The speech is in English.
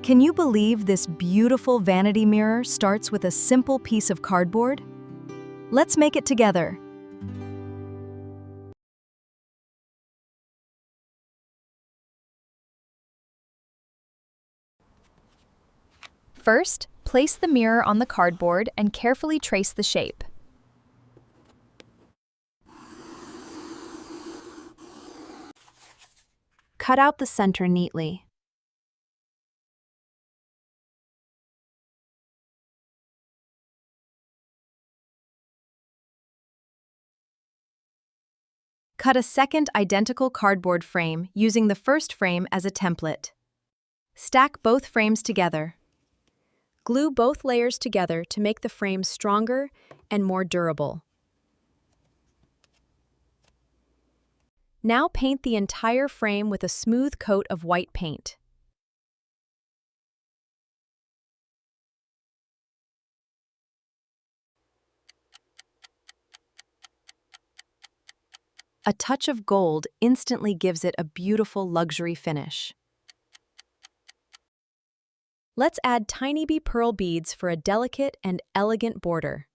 Can you believe this beautiful vanity mirror starts with a simple piece of cardboard? Let's make it together. First, place the mirror on the cardboard and carefully trace the shape. Cut out the center neatly. Cut a second identical cardboard frame using the first frame as a template. Stack both frames together. Glue both layers together to make the frame stronger and more durable. Now paint the entire frame with a smooth coat of white paint. A touch of gold instantly gives it a beautiful luxury finish. Let's add tiny pearl beads for a delicate and elegant border.